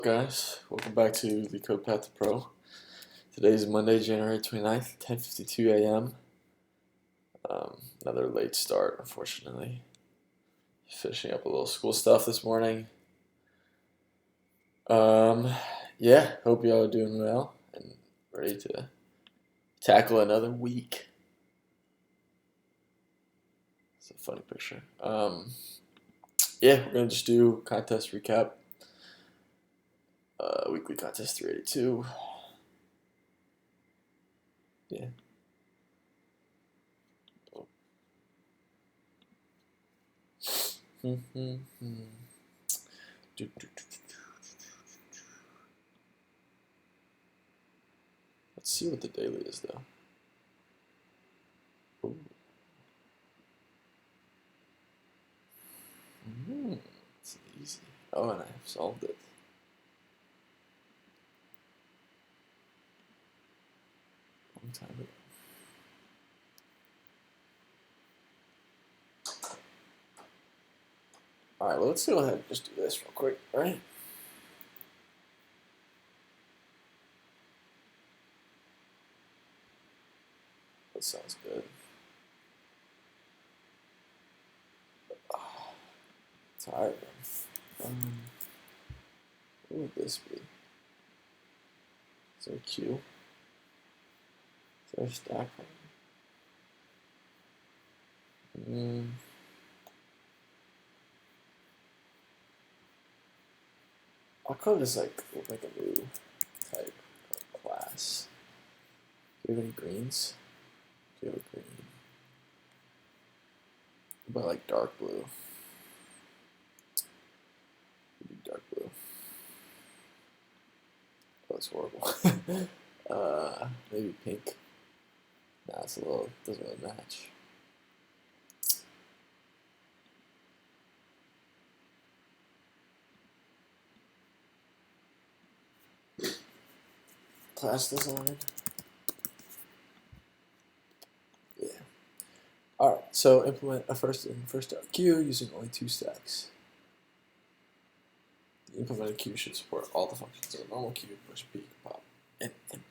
Guys, welcome back to the Code Path to Pro. Today is Monday, January 29th, 10:52 a.m. Another late start, unfortunately. Finishing up a little school stuff this morning. Yeah, hope y'all are doing well and ready to tackle another week. It's a funny picture. Yeah, we're gonna just do contest recap. Weekly contest 382. Yeah. Let's see what the daily is though. Ooh. It's easy. Oh, and I have solved it. Long time ago. Alright, well, let's go ahead and just do this real quick, alright? That sounds good. Tired. What would this be? Is there a queue? Is there a stack? I'll call this like a new type of class. Do you have any greens? Do you have a green? What about like dark blue? Dark blue. Oh, it's horrible. Maybe pink. Nah, it's a little, doesn't really match. Class design. Yeah. Alright, so implement a first out queue using only 2 stacks. The implemented queue should support all the functions of a normal queue, push, peek, pop, and empty.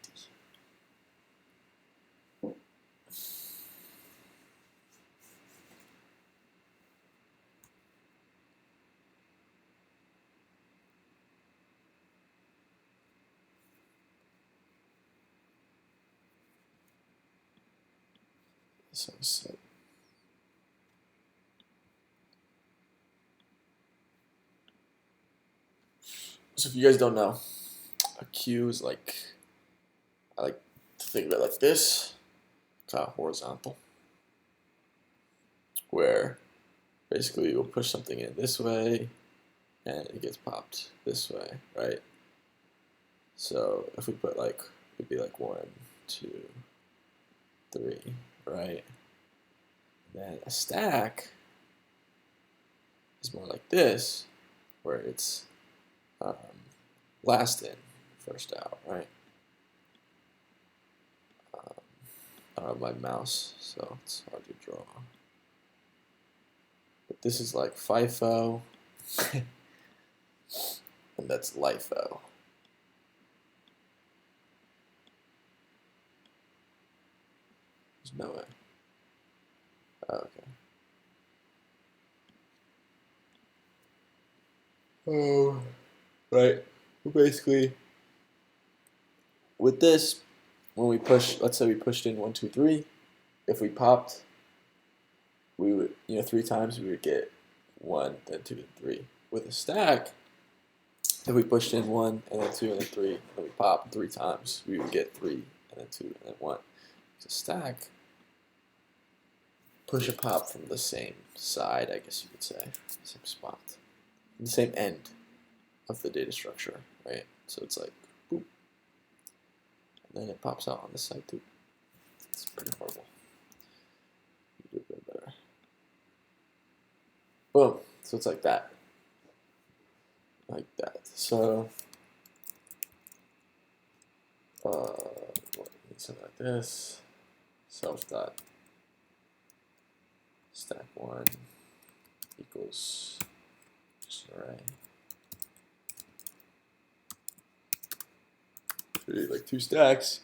So set. So if you guys don't know, a queue is like, I like to think of it like this, kind of horizontal, where basically you'll push something in this way and it gets popped this way, right? So if we put like, it'd be like 1, 2, 3, right? And then a stack is more like this, where it's last in, first out, right? I don't have my mouse, so it's hard to draw. But this is like FIFO, and that's LIFO. There's no way. Oh, okay. Oh, right. Basically, with this, when we push, let's say we pushed in 1, 2, 3. If we popped, we would, 3 times we would get 1, then 2, then 3. With a stack, if we pushed in 1 and then 2 and then 3, and we popped 3 times, we would get 3 and then 2 and then 1. So stack, push a pop from the same side, I guess you could say, same spot, the same end of the data structure, right? So it's like boop, and then it pops out on this side too. It's pretty horrible. You do a bit better. Boom. So it's like that. Like that. So something like this. Self dot stack 1 equals just array. create like 2 stacks.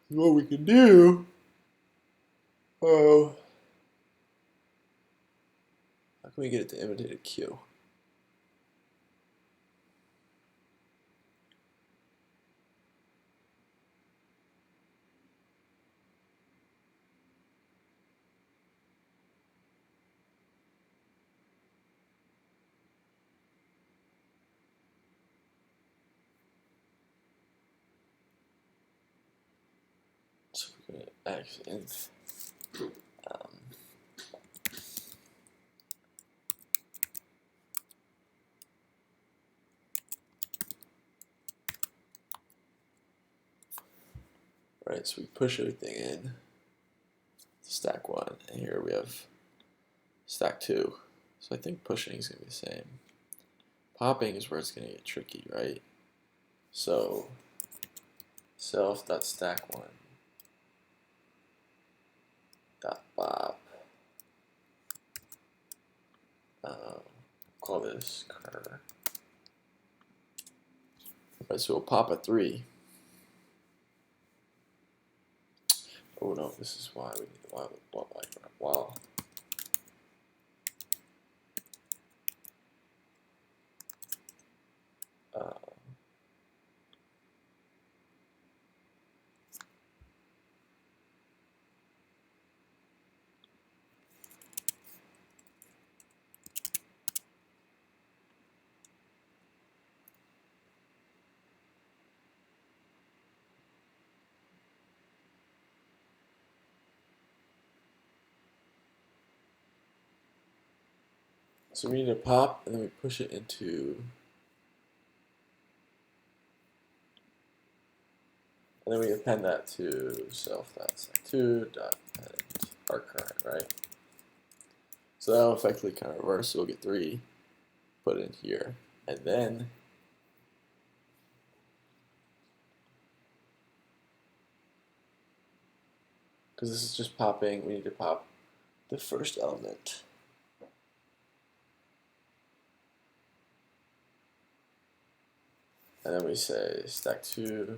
What we can do, oh, how can we get it to imitate a Q? So we're gonna accent. Right, so we push everything in stack 1, and here we have stack 2. So I think pushing is going to be the same. Popping is where it's going to get tricky, right? So self.stack1 dot pop. Call this cur. Right, so we'll pop a 3. Oh no, this is why we need the while. So we need to pop, and then we push it into, and then we append that to self.stack2.append our current, right? So that'll effectively kind of reverse, so we'll get 3, put it in here, and then because this is just popping, we need to pop the first element. And then we say stack2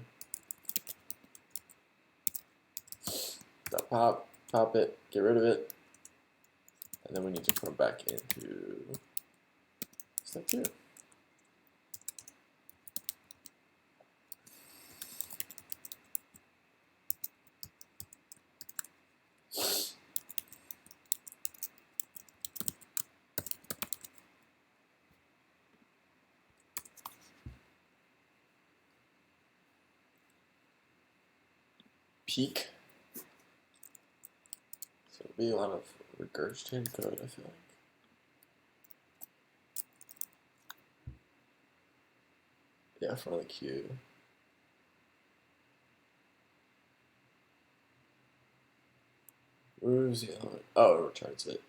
dot pop it, get rid of it, and then we need to put it back into stack2. Peak. So it'll be a lot of regurgitated code, I feel like. Yeah, for the queue. Where's the element? Oh, it returns it.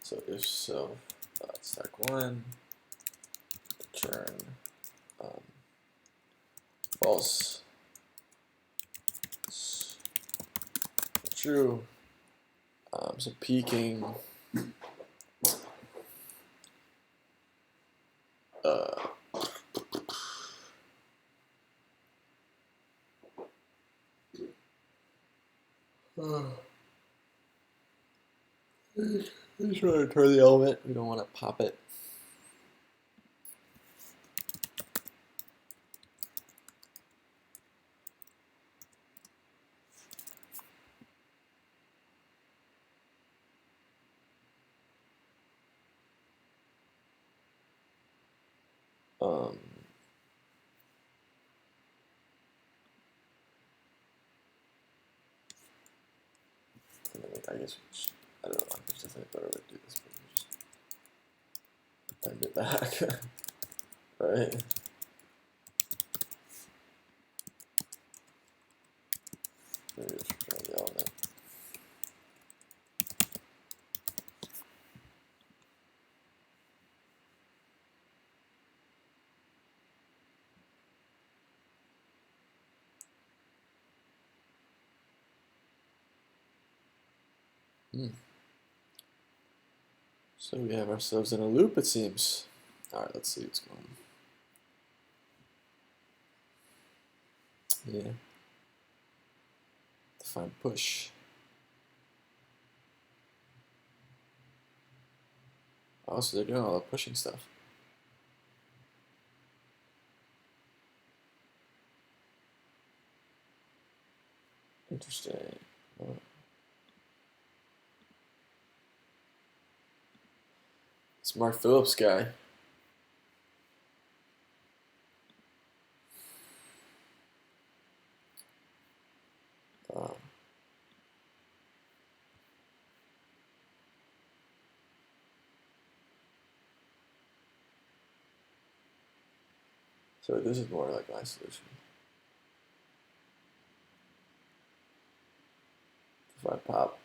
So if self stack1 return false, true. So peaking we just want to return the element. We don't want to pop it. I guess I don't know. There's definitely a better way to do this, but just bend it back, right? Maybe I should try the element. So we have ourselves in a loop, it seems. All right, let's see what's going on. Yeah. Define push. Oh, so they're doing all the pushing stuff. Interesting. Oh. This Mark Phillips guy. So this is more like my solution. If I pop.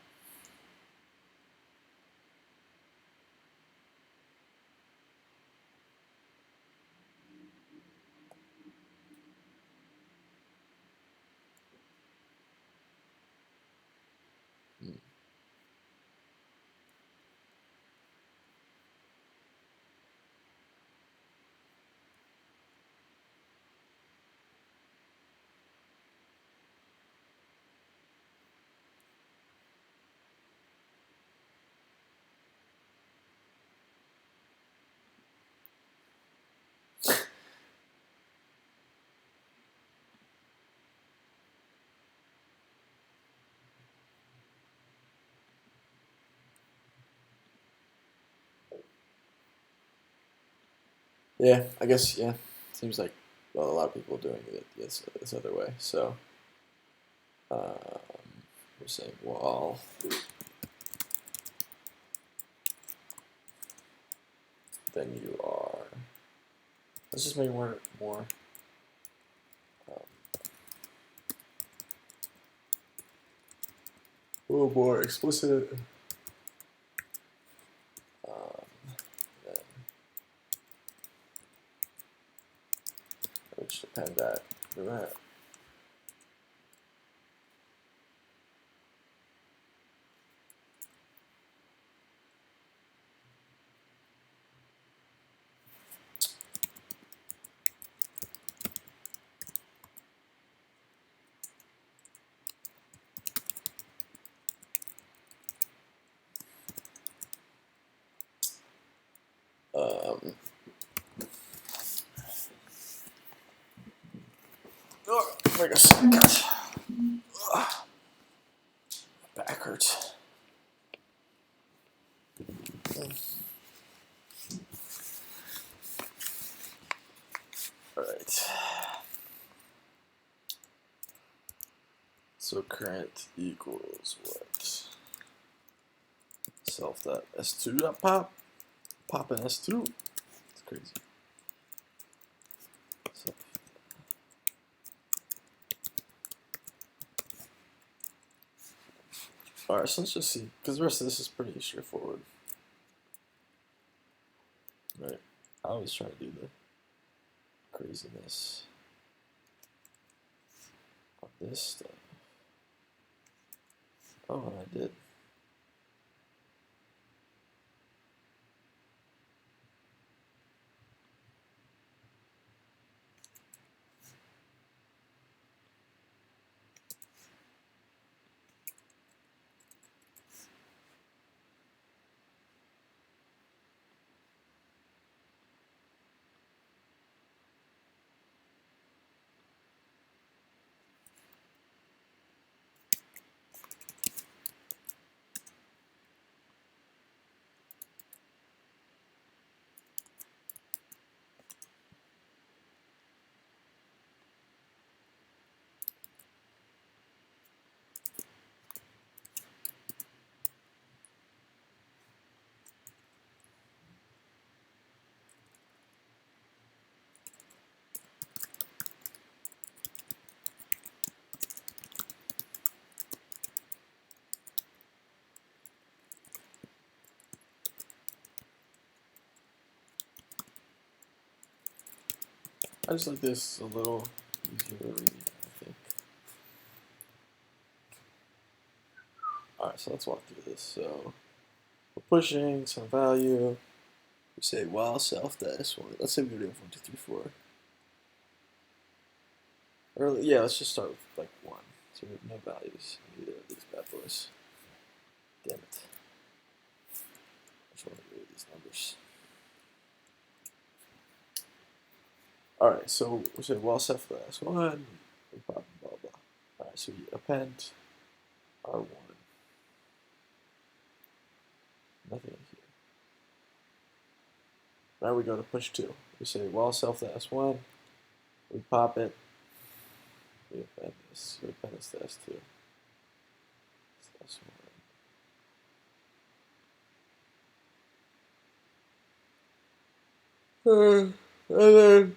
Yeah, I guess, yeah. Seems like, well, a lot of people are doing it this other way. So, we're saying wall. Then you are. Let's just make it more a little more explicit. Then which depend at that. Oh, wait a second. Back hurts. All right. So current equals what? Self dot s2 dot pop. Pop in s2. It's crazy. So, all right, so let's just see, because the rest of this is pretty straightforward, right? I always try to do the craziness of this stuff. Oh, and I did. just like this a little easier to read, I think. Alright, so let's walk through this. So we're pushing some value. We say while self dash one. Let's say we do 1, 2, 3, 4. Early, yeah, let's just start with like 1. So we have no values in either of these bad boys. Damn it. I just want to read these numbers. Alright, so we say while self dash 1, we pop blah blah. Alright, so we append R1. Nothing here. Now we go to push 2. We say while self to S1, we pop it, we append this, we append this to S2. It's S1. And then,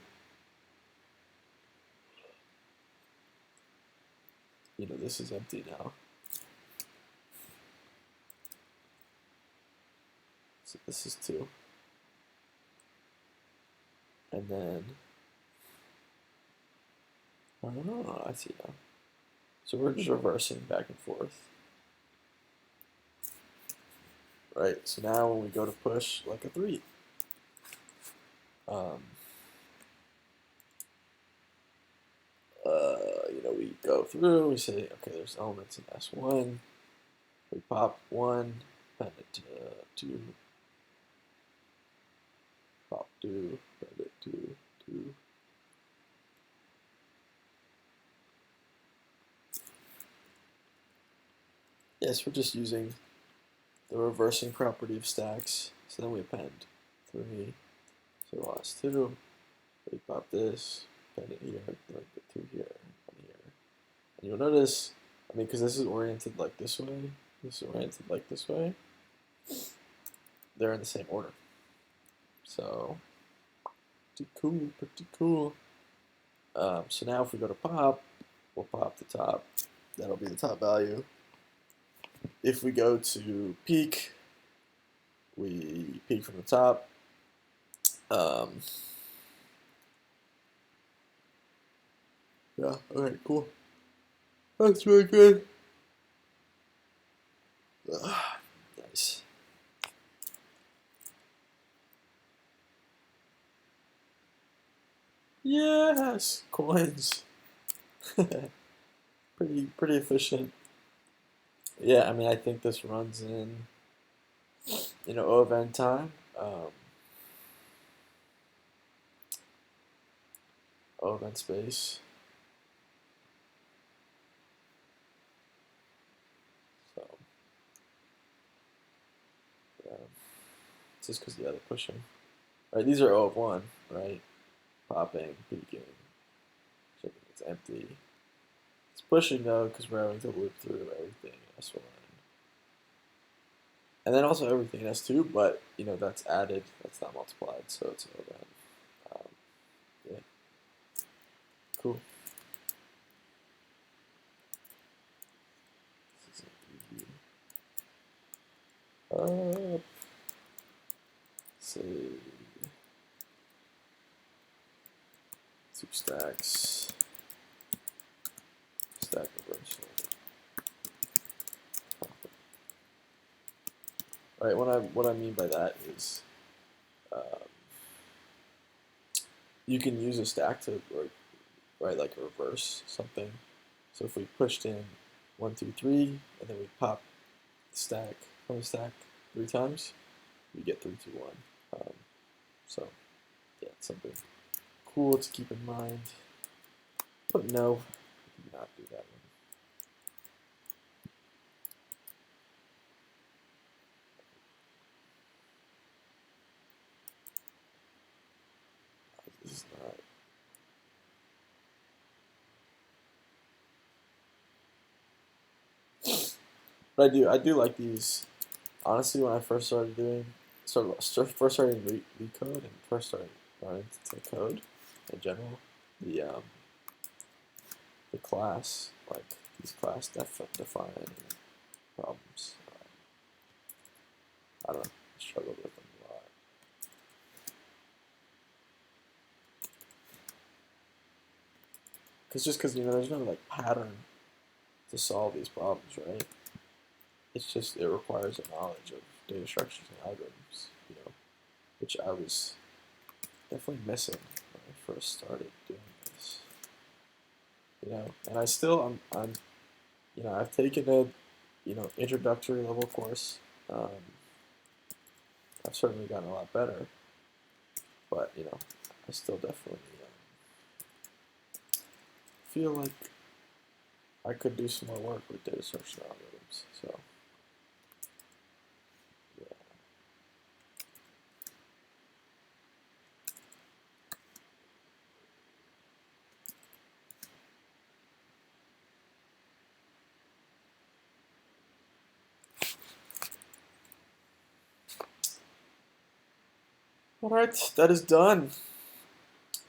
you know, this is empty now. So this is 2. And then, oh, I see now. So we're just reversing back and forth. Right, so now when we go to push, like a 3. You know, we go through, we say, okay, there's elements in S1. We pop 1, append it to 2. Pop 2, append it to 2. Yes, we're just using the reversing property of stacks. So then we append 3, so lost 2. We pop this, append it here, then we put 2 here, 1 here. And you'll notice, I mean, because this is oriented like this way, this is oriented like this way, they're in the same order. So, pretty cool, pretty cool. So now if we go to pop, we'll pop the top. That'll be the top value. If we go to peak, we peak from the top. Yeah, alright, cool. That's really good. Nice. Yes, coins. pretty efficient. Yeah, I mean, I think this runs in, you know, O of n time. O of n space. So, yeah. It's just because, yeah, they're pushing. All right, these are O of 1, right? Popping, peaking, checking it's empty. It's pushing, though, because we're having to loop through everything in S1. And then also everything in S2, but, you know, that's added, that's not multiplied, so it's O of n. Yeah. Cool. This is easy. Say 2 stacks, stack reversal. Right, what I mean by that is you can use a stack to like reverse something. So if we pushed in 1, 2, 3, and then we pop the stack from the stack 3 times, we get 3, 2, 1. So yeah, it's something cool to keep in mind. But no, do not do that one. This is not. But I do like these. Honestly, when I first started doing, first starting LeetCode and first started learning to code in general, the class, like these class define problems. I don't know, I struggled with them a lot. because there's no like pattern to solve these problems, right? It's just it requires a knowledge of data structures and algorithms, which I was definitely missing when I first started doing this. And I still I'm I've taken a introductory level course. Um, I've certainly gotten a lot better, but I still definitely feel like I could do some more work with data structure algorithms. So yeah. All right, that is done.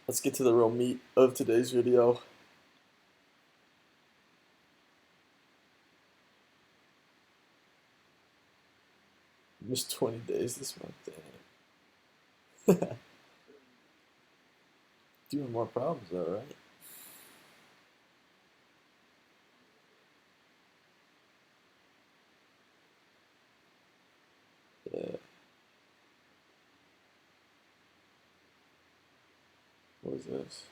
Let's get to the real meat of today's video. Missed 20 days this month, damn. Doing more problems though, right? Yeah. What is this?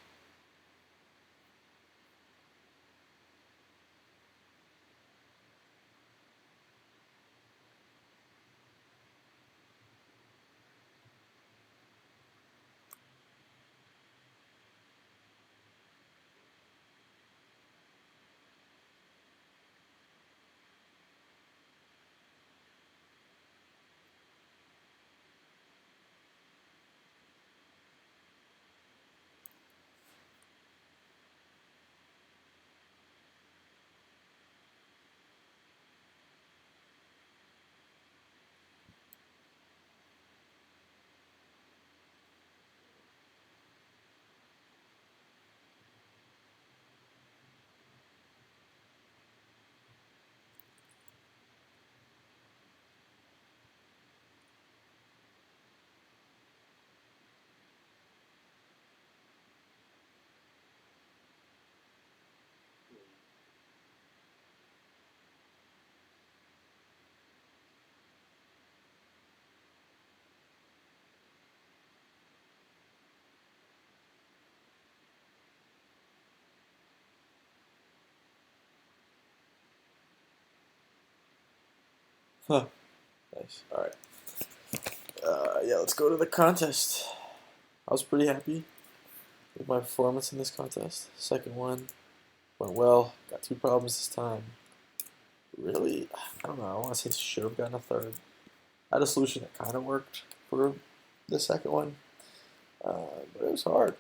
Huh. Nice. All right. Yeah, let's go to the contest. I was pretty happy with my performance in this contest. Second one went well. Got two problems this time. Really, I don't know. I want to say should have gotten a third. I had a solution that kind of worked for the second one, but it was hard.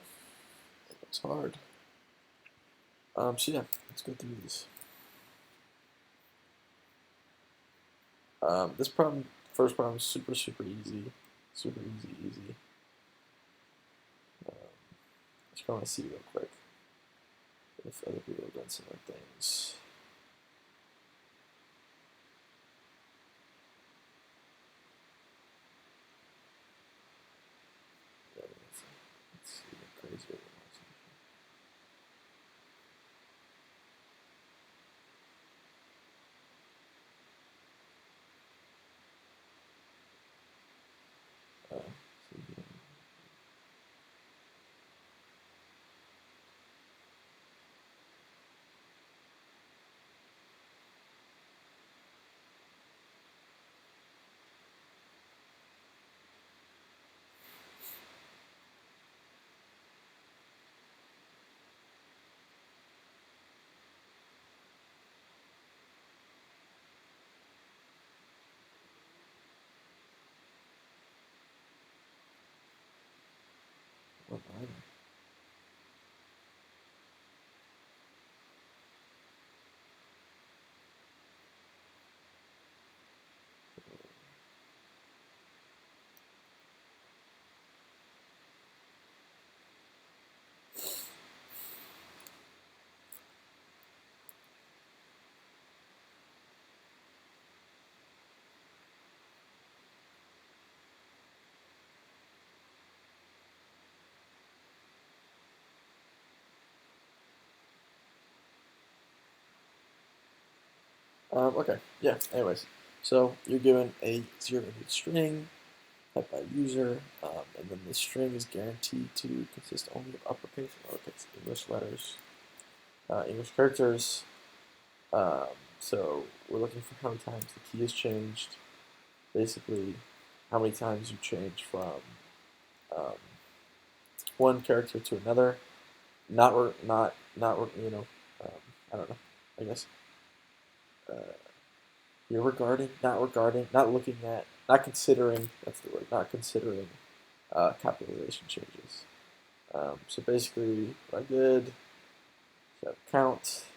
It was hard. So yeah, let's go through these. This problem, first problem, is super easy, super easy. Just want to see real quick if other people have done similar things. Yeah, it's even crazier than that. Okay, yeah, anyways. So you're given a zero-ended string typed by user, and then the string is guaranteed to consist only of uppercase and lowercase English letters, English characters. Um, so we're looking for how many times the key is changed, basically how many times you change from um, one character to another, um, I don't know, I guess. Uh, You're not looking at, not considering, that's the word, not considering capitalization changes. So basically, what I did, so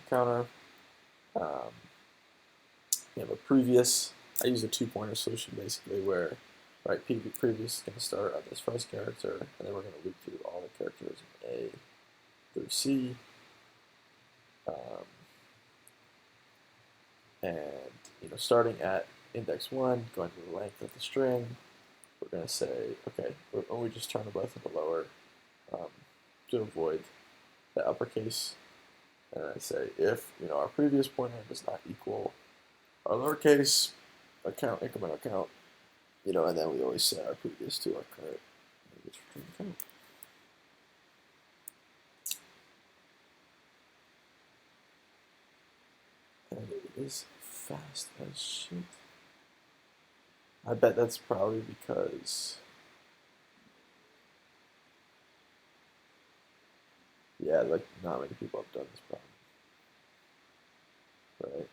counter, um, you have a previous, I use a two-pointer solution basically where, right, previous is going to start at this first character, and then we're going to loop through all the characters in A through C. Um, and, starting at index 1, going to the length of the string, we're going to say, okay, we just turn both into lower um, to avoid the uppercase. And I say if our previous pointer does not equal our lowercase account, incremental count, and then we always set our previous to our current return count. And it is fast as shit. I bet that's probably because, yeah, like not many people have done this problem, right?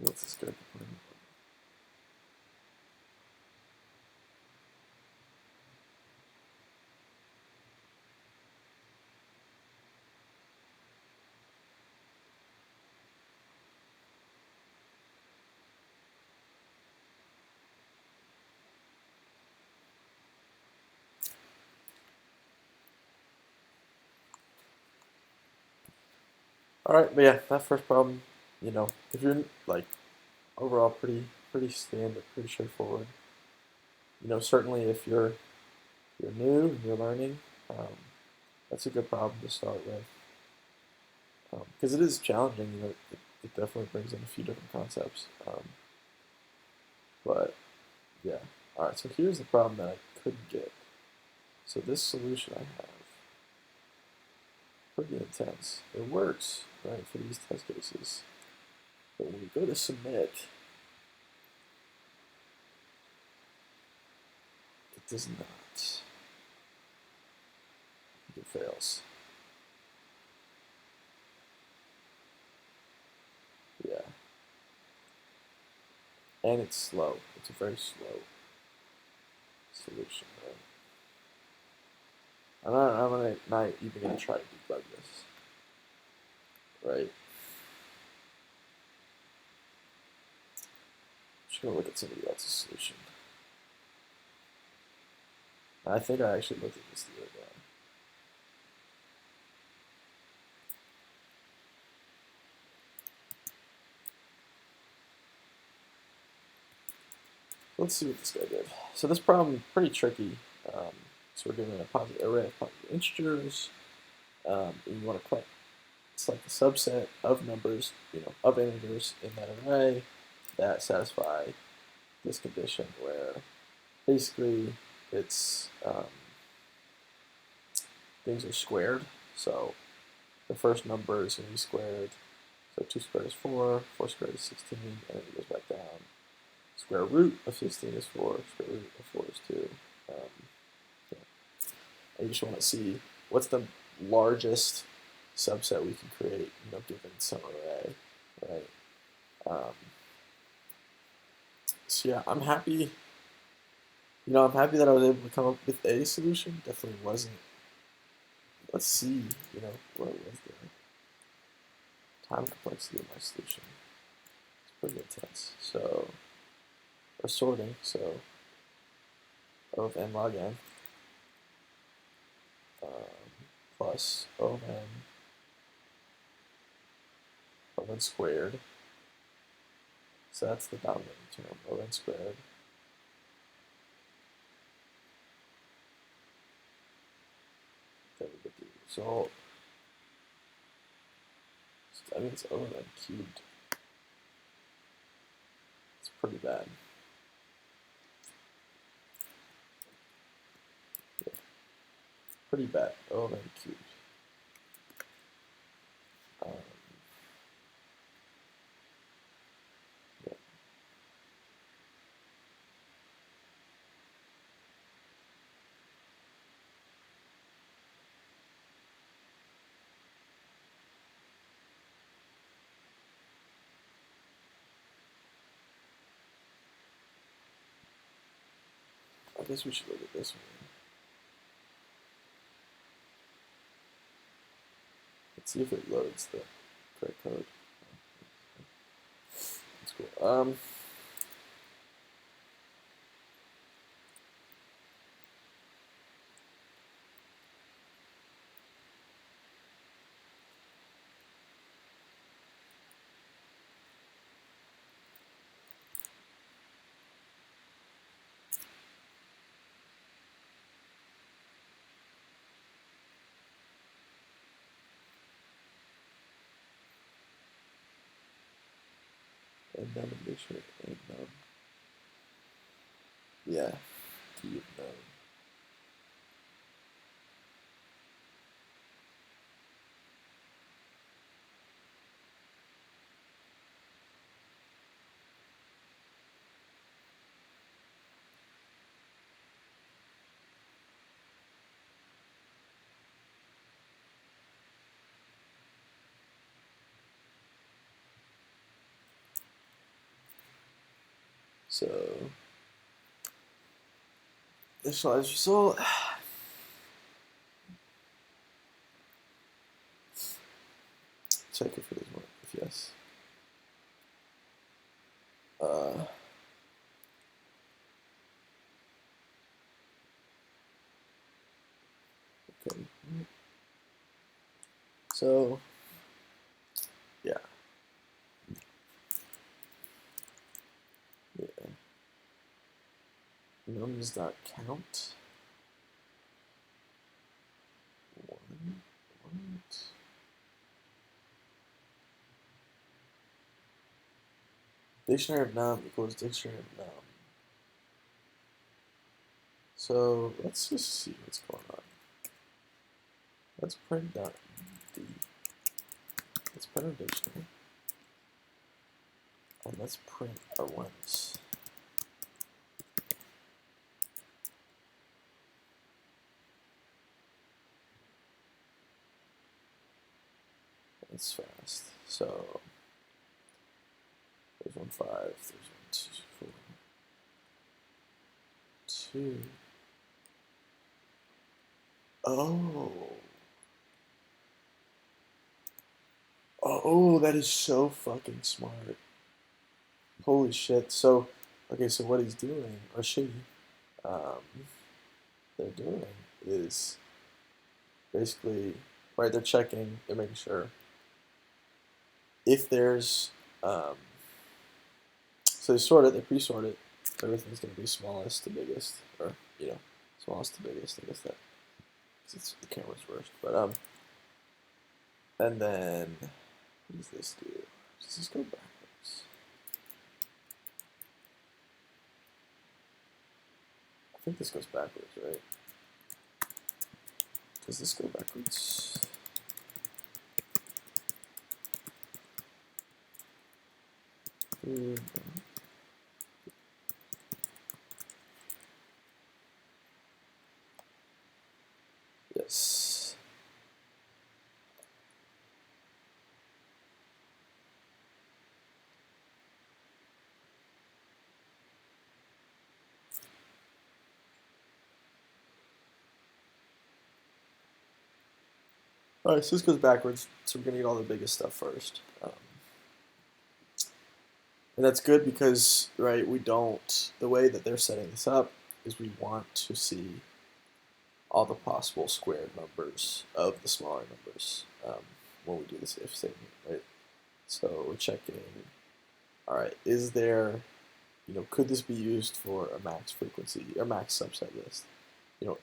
What's this guy complaining about? All right, but yeah, that first problem, if you're like overall pretty standard, pretty straightforward. Certainly if you're new and you're learning, um, that's a good problem to start with because it is challenging. It definitely brings in a few different concepts. But yeah, all right. So here's the problem that I couldn't get. So this solution I have, pretty intense. It works right for these test cases, but when we go to submit, it does not. It fails. Yeah, and it's slow. It's a very slow solution. Right? I'm not even gonna try to debug this. Right? Just gonna look at somebody else's solution. I think I actually looked at this the other day. Let's see what this guy did. So this problem is pretty tricky. So we're given a positive array of positive integers. And you want to select a subset of numbers, of integers in that array that satisfy this condition where basically it's things are squared. So the first number is going to be squared. So 2 squared is 4, 4 squared is 16, and then it goes back down. Square root of 16 is 4, square root of 4 is 2. Yeah. And you just want to see what's the largest subset we can create, given some array, right? So yeah, I'm happy. I'm happy that I was able to come up with a solution. Definitely wasn't. Let's see, what was the time complexity of my solution. It's pretty intense. So we're sorting. So of n log n. plus O of n squared. So that's the dominating term, O n squared. Then we get the result. So that means O n cubed. It's pretty bad. Yeah. Pretty bad. O n cubed. Yeah. I guess we should look at this one. Let's see if it loads the correct code. That's cool. And then make sure and yeah, cube num. So initialize result. Check if it is work. If yes. Okay. So yeah. Yeah. Nums.count. What? Dictionary of num equals dictionary of num. So let's just see what's going on. Let's print dot d. Let's print our dictionary. And let's print our ones. That's fast. So there's 1 5, there's 1 2 4 2. Oh. Oh, that is so fucking smart. Holy shit. So, okay, so what he's doing, or she, um, they're doing is basically, right, they're checking, they're making sure if there's, um, so they sort it, they pre-sort it, so everything's going to be smallest to biggest, or, smallest to biggest, I guess that, because it's the camera's worst, but, and then, what does this do? Does this go backwards? I think this goes backwards, right? Does this go backwards? Yes. Alright, so this goes backwards, so we're going to get all the biggest stuff first. And that's good because, right, we don't, the way that they're setting this up is we want to see all the possible squared numbers of the smaller numbers when we do this if statement, right? So we're checking, all right, is there, could this be used for a max frequency or max subset list?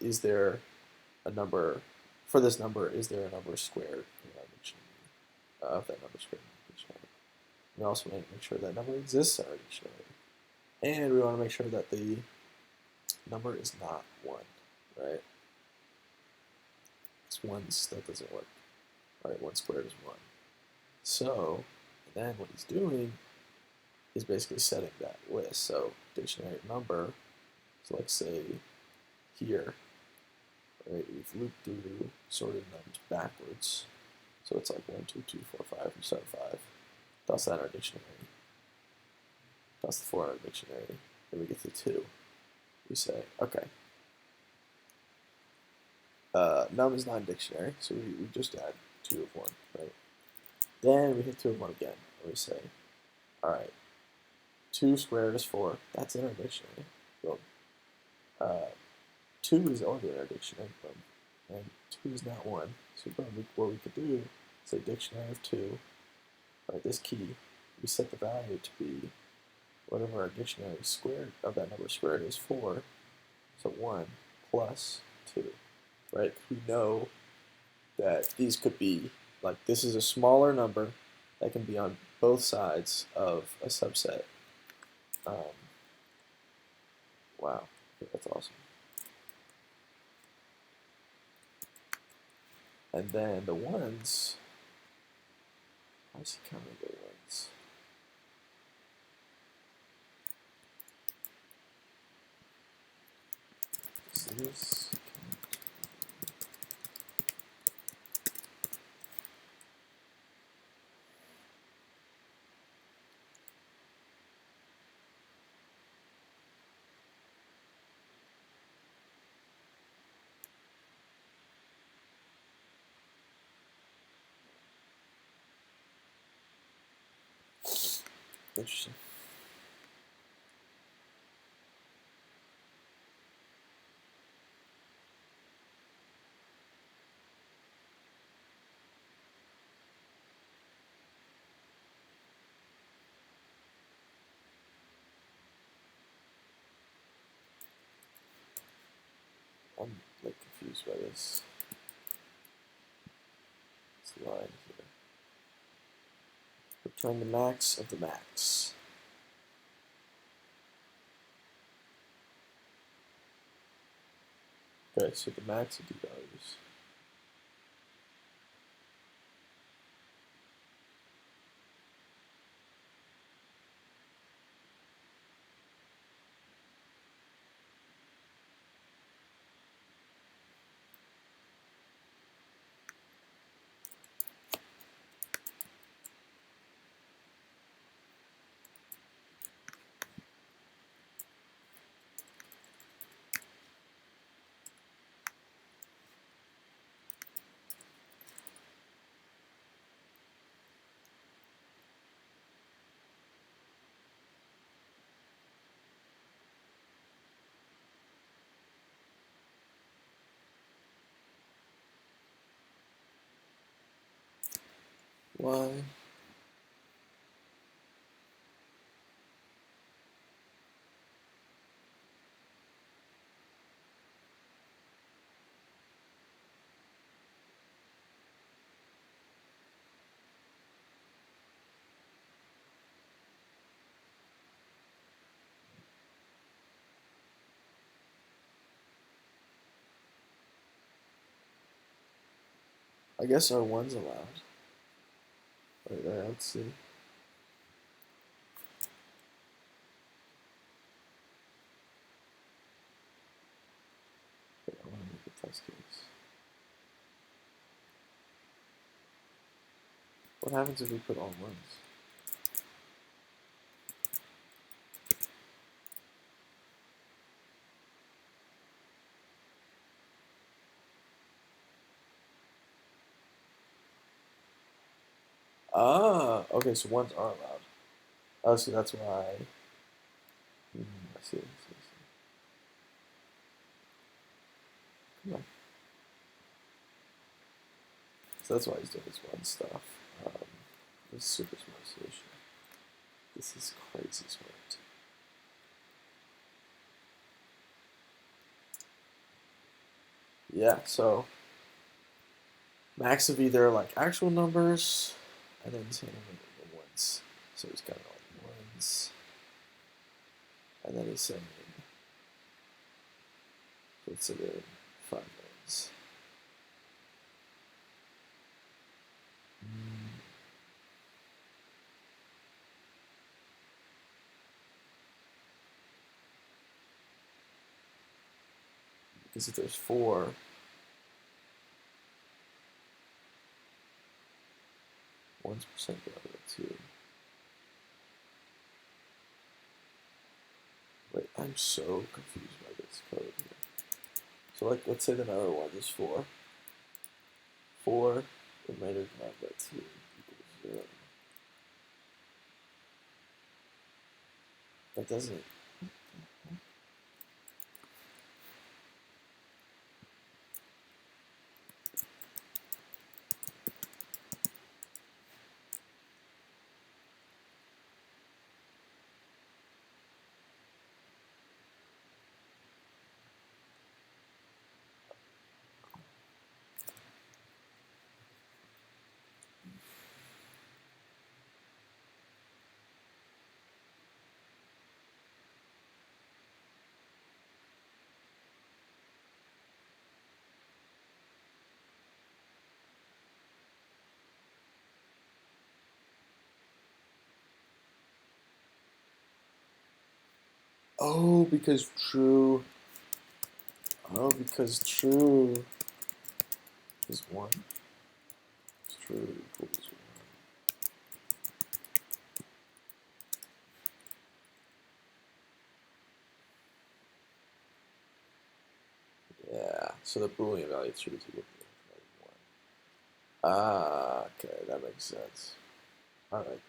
Is there a number, for this number, is there a number squared in our dictionary, of that number squared in our dictionary? We also want to make sure that number exists in our dictionary. And we want to make sure that the number is not 1, right? It's 1's, that doesn't work. All right, 1 squared is 1. So then what he's doing is basically setting that list. So dictionary number, so let's say here, right, we've looped through sorted numbers backwards. So it's like 1, 2, 2, 4, 5, 7, 5. That's that in our dictionary. That's the 4 in our dictionary. Then we get to 2. We say, okay, num is not in dictionary, so we just add 2 of 1, right? Then we hit 2 of 1 again, and we say, all right, 2 squared is 4. That's in our dictionary. Boom. 2 is already in our dictionary. Boom. And 2 is not 1. So boom, what we could do is say dictionary of 2. Right, this key, we set the value to be whatever our dictionary squared of that number squared is 4. So 1 plus 2. Right? We know that these could be, like, this is a smaller number that can be on both sides of a subset. Wow, that's awesome. And then the ones, how is he counting the ones? This. Interesting. I'm like confused by this line here. Return the max of the max. Okay, so the max of the values. Why? I guess our one's allowed. Right there, let's see. Okay, I want to make a test case. What happens if we put all ones? Ah, okay, so ones are allowed. Oh, so that's why. I see, I see, I see. Come on. So that's why he's doing his one stuff. This is super smart solution. This is crazy smart. Yeah, so max of either like actual numbers and then saying the ones. So he's got all the ones. And then he's saying consider 5 ones. Because if there's 4, one's percent the other 2. Wait, I'm so confused by this code here. So like, let's say the number 1 is 4. 4 remainder divided by 2 equals 0. That doesn't. Oh, because true. Oh, because true is 1. True equals 1. Yeah, so the Boolean value is true is equal to 1. Ah, okay, that makes sense. Alright.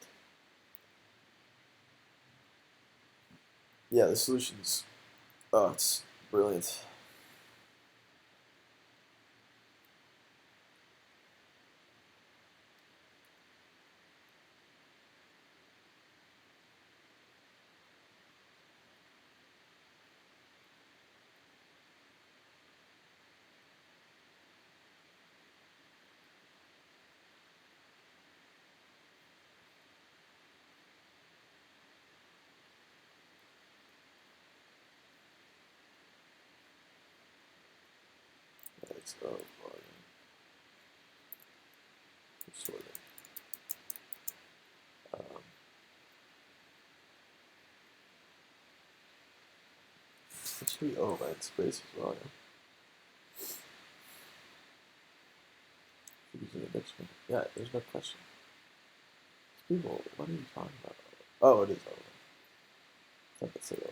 Yeah, the solution's, oh, it's brilliant. Let's go sorting. It should be O by space as well, yeah. Using a mixture. Yeah, there's no question. People, what are you talking about? Oh, it is O. I thought it said O.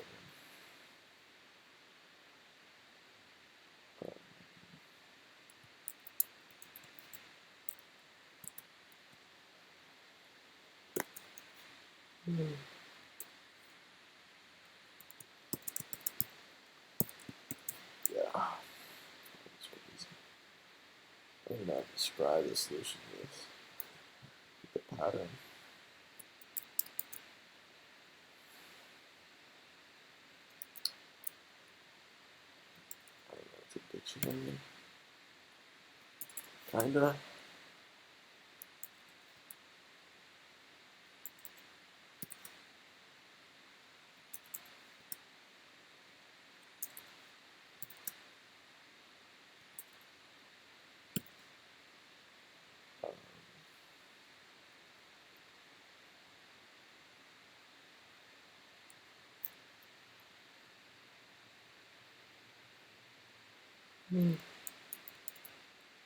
Yeah. I don't know how to describe the solution with the pattern. I don't know, it's a dictionary. Kinda.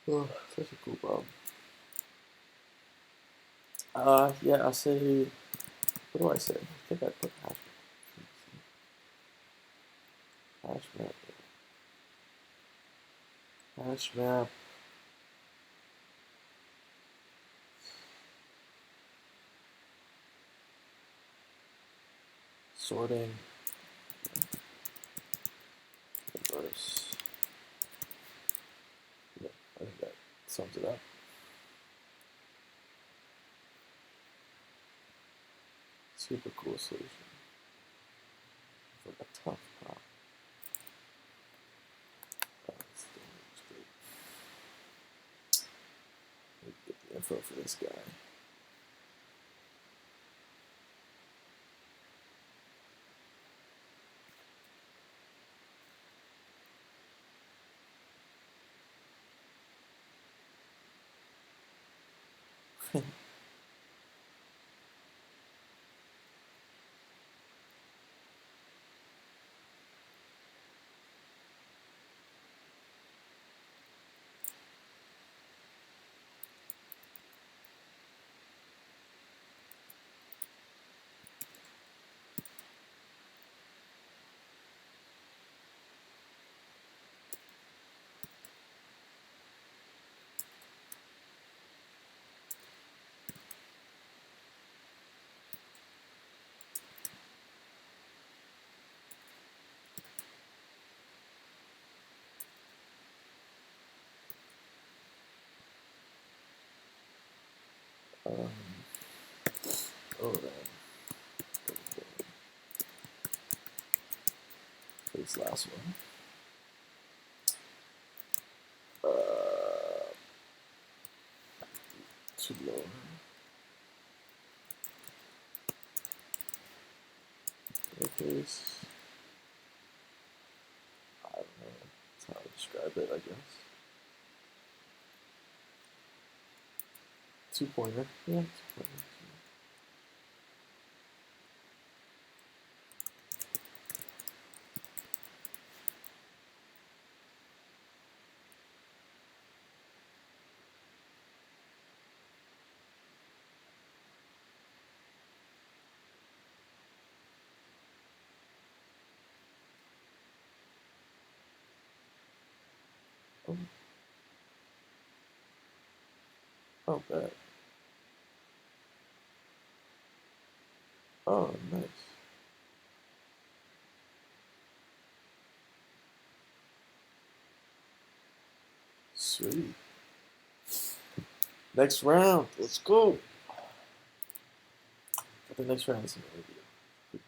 Oh, such a cool problem. Yeah, I'll say, what do I say? I think I put hash map. Hash map. Sorting. Reverse. Yeah, I think that sums it up. Super cool solution for a tough problem. Let me get the info for this guy. Um, oh, man. This last one. Too low. Okay. I don't know. That's how I describe it, I guess. 2-pointer. Yeah, 2-pointer. Oh, oh, bad. Oh, nice. Sweet. Next round. Let's go. The next round is an interview. Pretty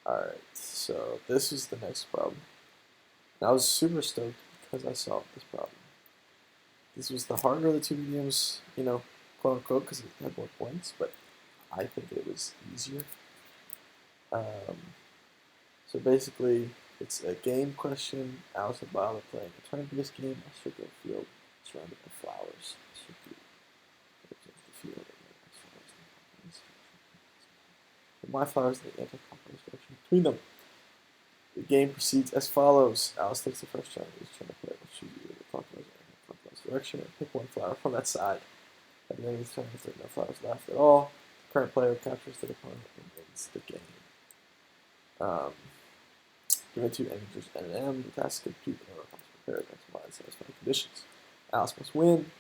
cool. Alright, so this is the next problem. And I was super stoked because I solved this problem. This was the harder of the two mediums, you know, quote unquote, because it had more points, but I think it was easier. So basically, it's a game question. Alice and Bob are playing a turn-based game. A circular field surrounded by flowers. The field. My flowers in the anti-clockwise direction between them. The game proceeds as follows. Alice takes the first turn. Each turn to play will choose either the clockwise or anti-clockwise direction and pick one flower from that side. At the end of the turn, if there are no flowers left at all, the current player captures the opponent and wins the game. Given two integers n and m, the task is to compute the number of possible pairs x, y, and satisfying conditions. Alice must win.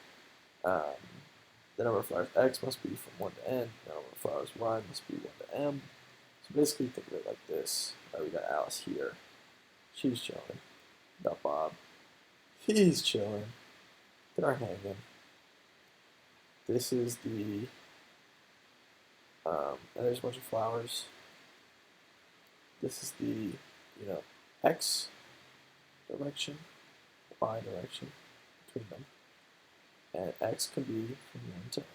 The number of flowers x must be from 1 to n. The number of flowers y must be 1 to m. So basically, think of it like this. We got Alice here. She's chilling. Got Bob. He's chilling. They're hanging. This is the, and there's a bunch of flowers. This is the, you know, x direction, y direction between them. And x can be from 1 to n.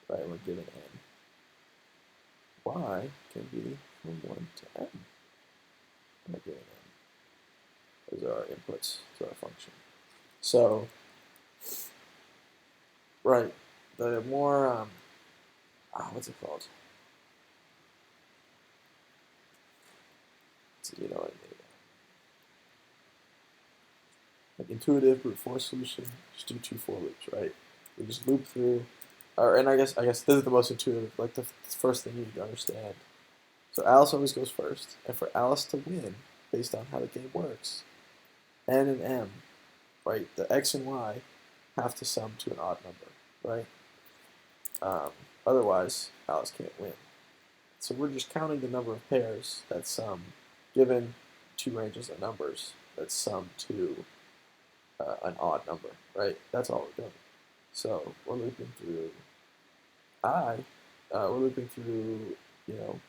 Right, we're given n. Y can be from 1 to n. We're given n. Those are our inputs to our function. So, right, the more, what's it called? So, you know what I mean. Like intuitive brute force solution, just do 2 for loops, right? We just loop through, and I guess this is the most intuitive, like the first thing you need to understand. So Alice always goes first, and for Alice to win, based on how the game works, n and m, right? The x and y have to sum to an odd number, right? Otherwise, Alice can't win. So we're just counting the number of pairs that sum, given two ranges of numbers that sum to an odd number, right? That's all we're doing. So we're looping through I. We're looping through, you know,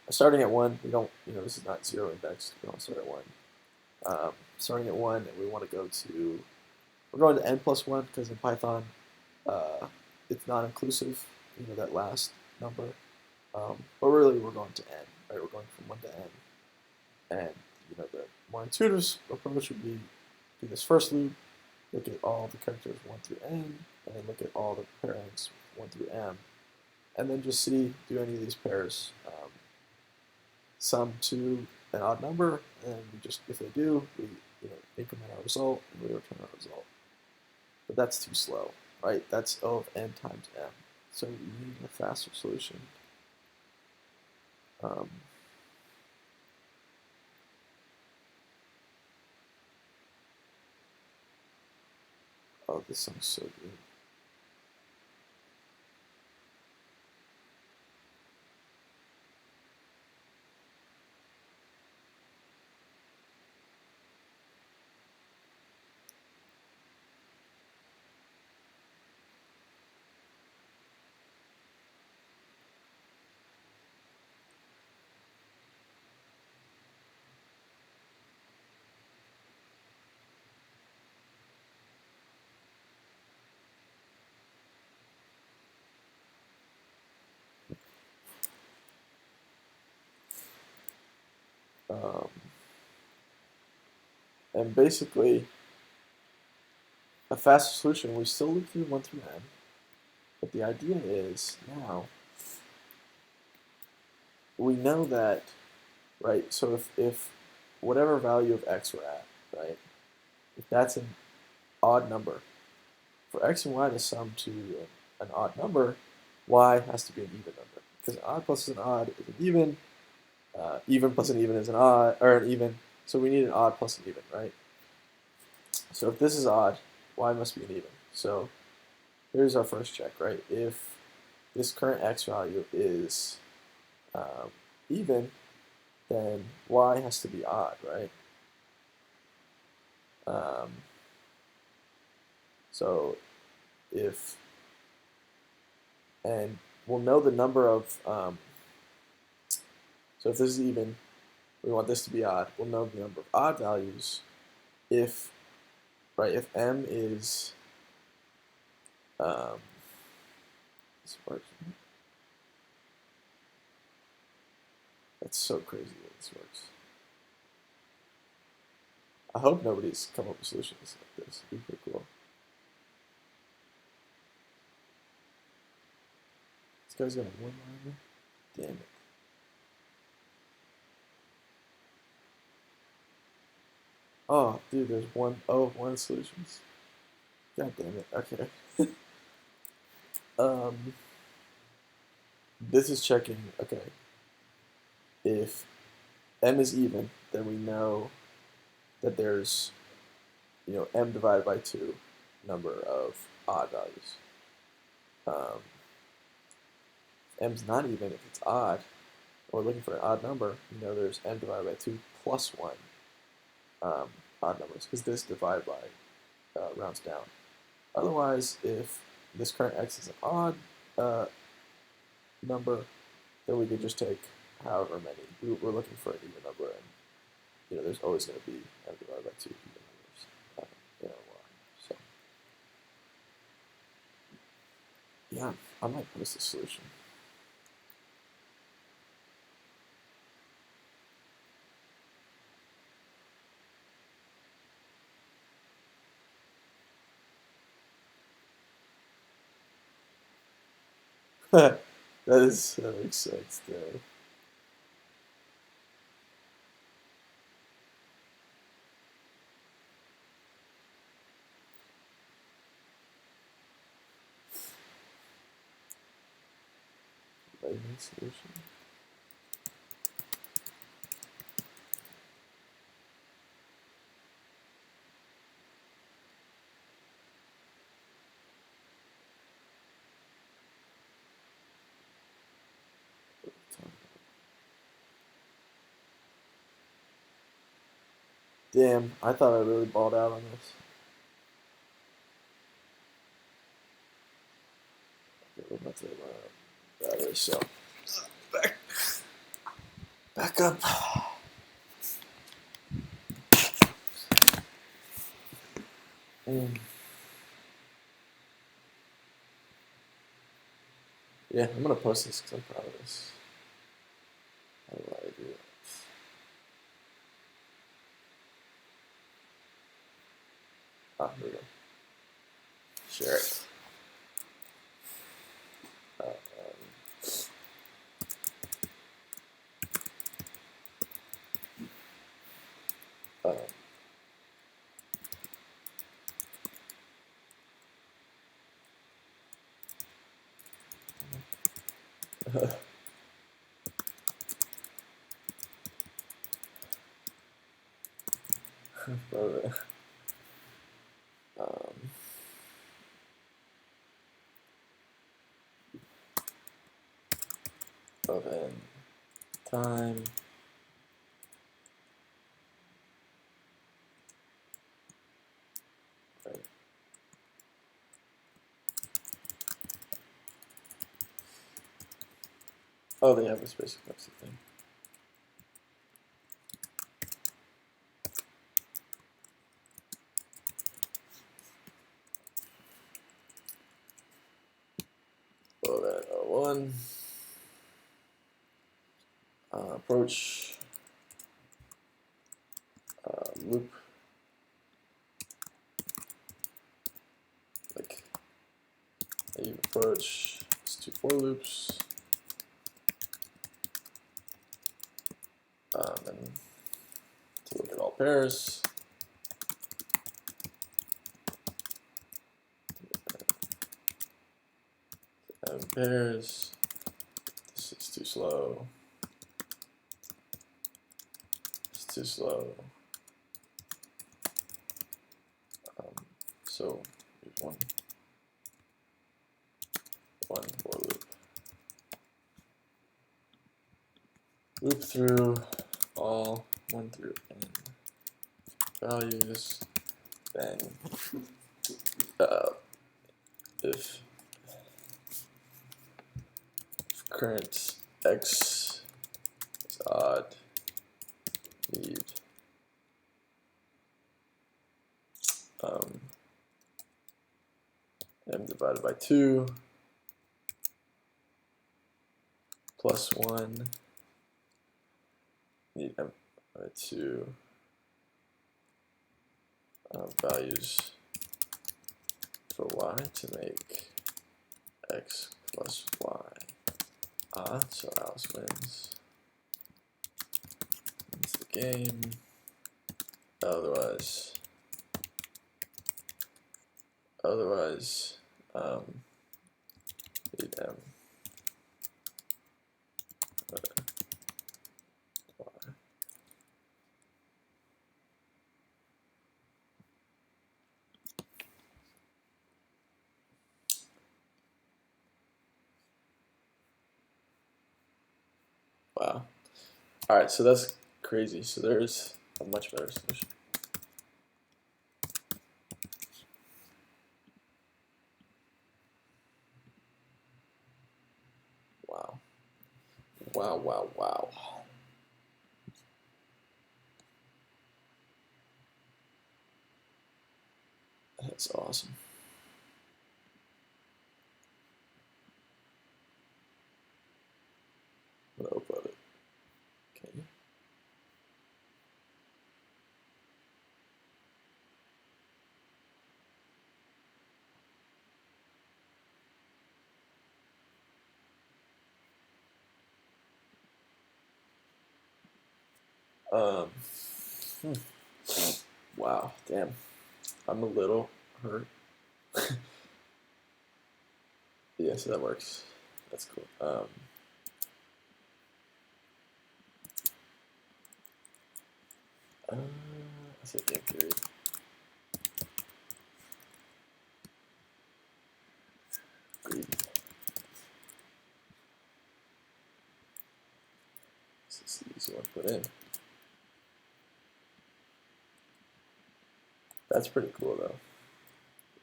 starting at 1. We don't, this is not 0 indexed. We don't start at 1. Starting at 1, and we want to go to, we're going to n plus 1 because in Python, it's not inclusive, that last number. But really, we're going to n, right? We're going from 1 to n. And, the more intuitive approach would be do this first loop, look at all the characters 1 through n, and then look at all the pairings 1 through m, and then just see, do any of these pairs sum to an odd number, and we just, if they do, we increment our result, and we return our result. But that's too slow, right? That's O of n times m. So we need a faster solution. Oh, this sounds so good. And basically, a faster solution, we still loop through 1 through n, but the idea is now we know that, right? So if whatever value of x we're at, right, if that's an odd number, for x and y to sum to an odd number, y has to be an even number, because an odd plus an odd is an even. Even plus an even is an odd, or an even. So we need an odd plus an even, right? So if this is odd, y must be an even. So here's our first check, right? If this current x value is even, then y has to be odd, right? So if, and we'll know the number of, so if this is even, we want this to be odd, we'll know the number of odd values if, right, if m is, this works. That's so crazy that this works. I hope nobody's come up with solutions like this. It'd be pretty cool. This guy's got a one-liner. Damn it. Oh, dude, there's one solutions. God damn it. Okay. This is checking. Okay. If m is even, then we know that there's, m divided by 2 number of odd values. If m's not even, if it's odd, we're looking for an odd number, there's m divided by 2 plus 1 odd numbers, because this divided by rounds down. Otherwise, if this current x is an odd number, then we could just take however many. We're looking for an even number, and there's always going to be m divided by 2 even numbers in our y. So yeah, I might post a solution. That makes sense, though. Lightning solution. Damn, I thought I really balled out on this. Okay, we're about to battery, so back up. Yeah, I'm gonna post this because I'm proud of this. How do I do it? Ah, here we go. Share it. Um, um, event time. Right. Oh, they have a basic Pepsi thing. Oh, that one. Approach loop, like you approach. It's 2 for loops, and to look at all pairs. And pairs. This is too slow. It's too slow. So here's one for loop. Loop through all 1 through n values. Then if current x is odd, need m divided by 2 plus 1, need m by 2 values for y to make x plus y. So Alice wins the game. Otherwise, need m. Wow. All right, so that's crazy. So there's a much better solution. Wow. Wow, wow, wow. That's awesome. I'm gonna upload it. Okay. Hmm. Wow, damn. I'm a little hurt. Yeah, so that works. That's cool. I said game theory. Greed. This is the easy one to put in. That's pretty cool though.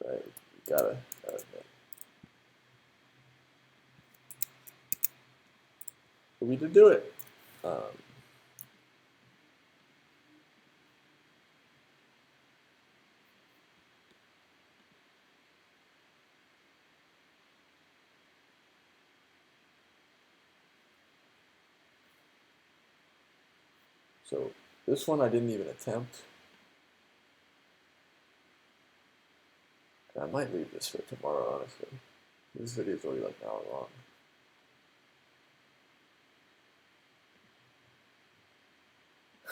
Right? You gotta admit. But we did do it. So this one I didn't even attempt. And I might leave this for tomorrow, honestly. This video is already like an hour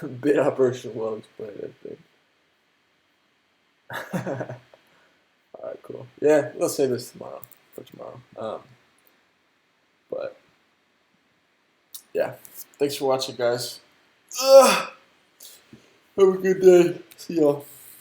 long. Bit Operation well explained, I think. Alright, cool. Yeah, we'll save this for tomorrow. But yeah, thanks for watching, guys. Have a good day. See y'all.